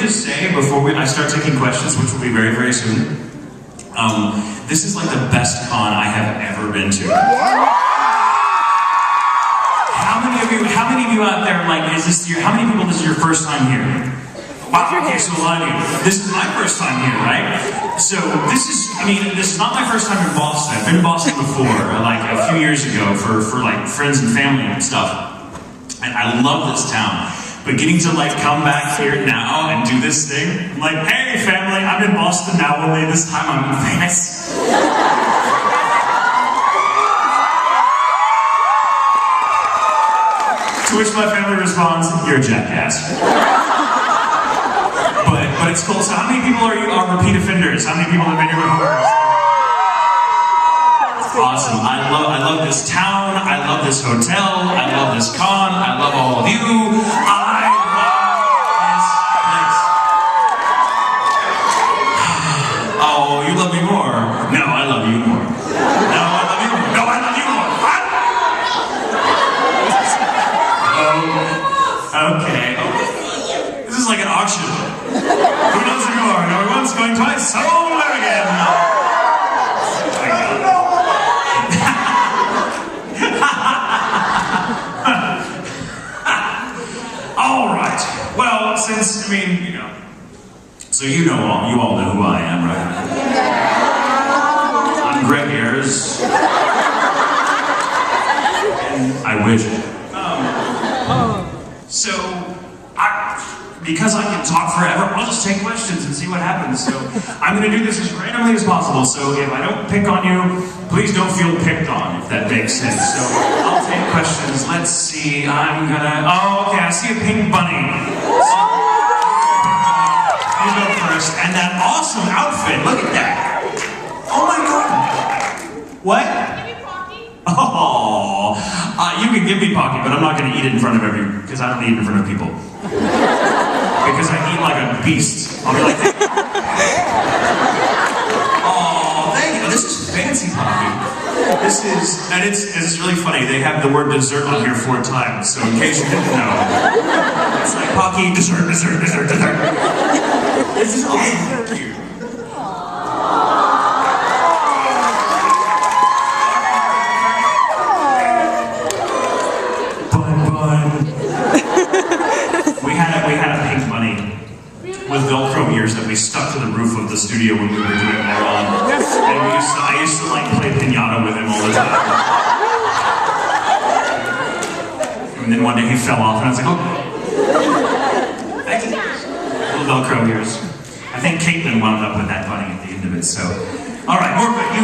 just say, before I start taking questions, which will be very, very soon, this is like the best con I have ever been to. How many of you out there, like, how many people, this is your first time here? Wow, okay, so a lot of you. This is my first time here, right? So this is not my first time in Boston. I've been in Boston before, like a few years ago for like friends and family and stuff. And I love this town. But getting to like come back here now and do this thing, I'm like, hey family, I'm in Boston now, only this time I'm in Vegas. To which my family responds, you're a jackass. But it's cool. So how many people are repeat offenders? How many people have been here before? Awesome. I love this town. I love this hotel. I love this con. I love all of you. I love this place. Oh, you love me more. No, I love you more. No, I love you more. No, I love you more. What? Okay. This is like an auction. Who knows who you are? Going once, going twice. Sold again. All right. Well, since so you all know who I am, right? I'm Greg Ayers. I wish. Because I can talk forever, I'll just take questions and see what happens. So I'm going to do this as randomly as possible. So if I don't pick on you, please don't feel picked on, if that makes sense. So I'll take questions. Let's see. Oh, okay. I see a pink bunny. You go first. And that awesome outfit. Look at that. Oh my God. What? Oh, you can give me Pocky, but I'm not going to eat it in front of because I don't eat in front of people. Because I eat like a beast. I'll be like, oh, thank you. This is fancy Pocky. And it's really funny. They have the word dessert on here 4 times, so in case you didn't know, it's like Pocky, dessert, dessert, dessert, dessert. This is awesome. Thank you. With Velcro ears that we stuck to the roof of the studio when we were doing more on. And I used to like play pinata with him all the time. And then one day he fell off and I was like, oh. Little Velcro ears. I think Caitlin wound up with that bunny at the end of it, so. Alright,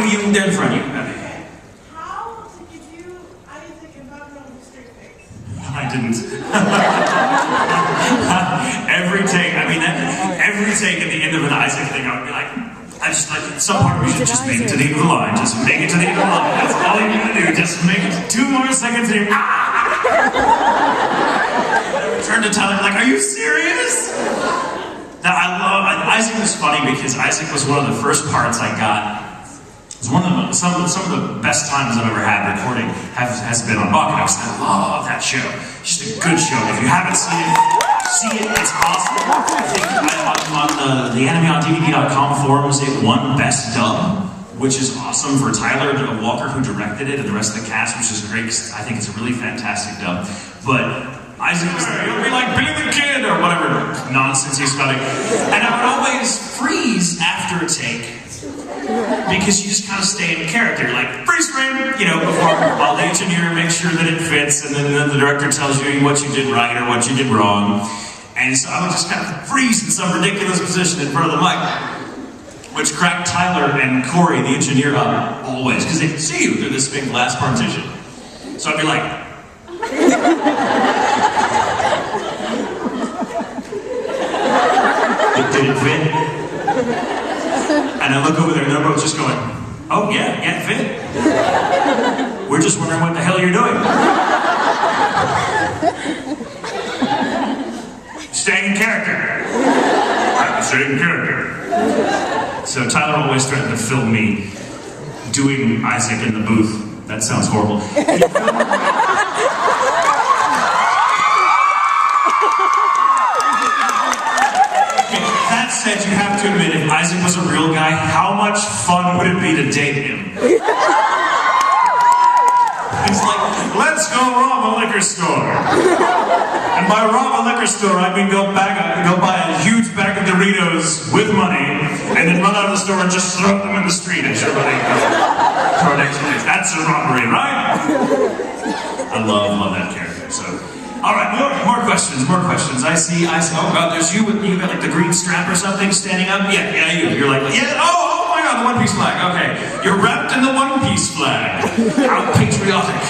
you there in front of you. Okay. How did you Isaac and not know the straight face? I didn't. Every take at the end of an Isaac thing, I would be like, some part of me should just make it to the end of the line. Just make it to the end of the line. That's all you gotta do. Just make it 2 more seconds and you're, turn to Tyler like, are you serious? Now Isaac was funny because Isaac was one of the first parts I got. It was some of the best times I've ever had recording has been on Bacchus. I love that show. Just a good show. If you haven't seen it, see it. It's awesome. I think on the AnimeOnDVD.com forums, it won Best Dub, which is awesome for Tyler Walker, who directed it, and the rest of the cast, which is great because I think it's a really fantastic dub. But Isaac was there. You'll be like Billy the Kid or whatever nonsense he's spelling. And I would always freeze after a take. Because you just kind of stay in character, like freeze frame, while the engineer makes sure that it fits, and then the director tells you what you did right or what you did wrong. And so I would just kind of freeze in some ridiculous position in front of the mic, which cracked Tyler and Corey, the engineer, up always, because they can see you through this big glass partition. So I'd be like, did it fit? And I look over there and they're both just going, oh yeah, it fit. We're just wondering what the hell you're doing. Staying in character. I'm staying in character. So Tyler always threatened to film me doing Isaac in the booth. That sounds horrible. to admit, if Isaac was a real guy, how much fun would it be to date him? He's like, let's go rob a liquor store. And by rob a liquor store, I mean go buy a huge bag of Doritos with money, and then run out of the store and just throw them in the street as you're running for next place. That's a robbery, right? I love that character. So, all right, more questions. I see. Oh God, there's you got like the green strap or something standing up. Yeah, you. You're like, yeah. Oh my God, the One Piece flag. Okay, you're wrapped in the One Piece flag. How patriotic.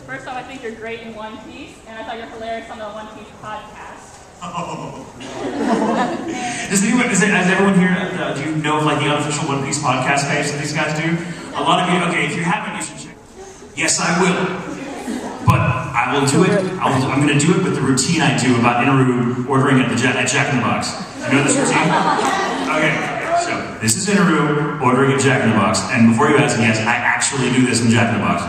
First off, I think you're great in One Piece, and I thought you're hilarious on the One Piece podcast. Oh. Has everyone here, do you know of like the unofficial One Piece podcast page that these guys do? A lot of you, okay, if you haven't, you should check. Yes, I will. But I will do it, I'm going to do it with the routine I do about Inaru ordering at Jack in the Box. You know this routine? Okay, so this is Inaru ordering at Jack in the Box, and before you ask, yes, I actually do this in Jack in the Box.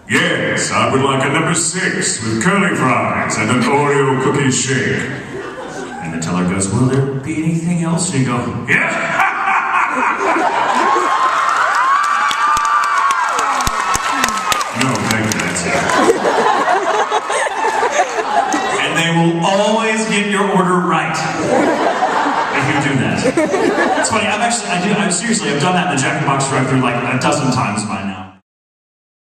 Yes, I would like a number 6 with curly fries and an Oreo cookie shake. And the teller goes, will there be anything else? And you go, yeah! No, thank you, that's it. And they will always get your order right if you do that. It's funny, seriously, I've done that in the Jack in the Box drive-thru like a dozen times by now.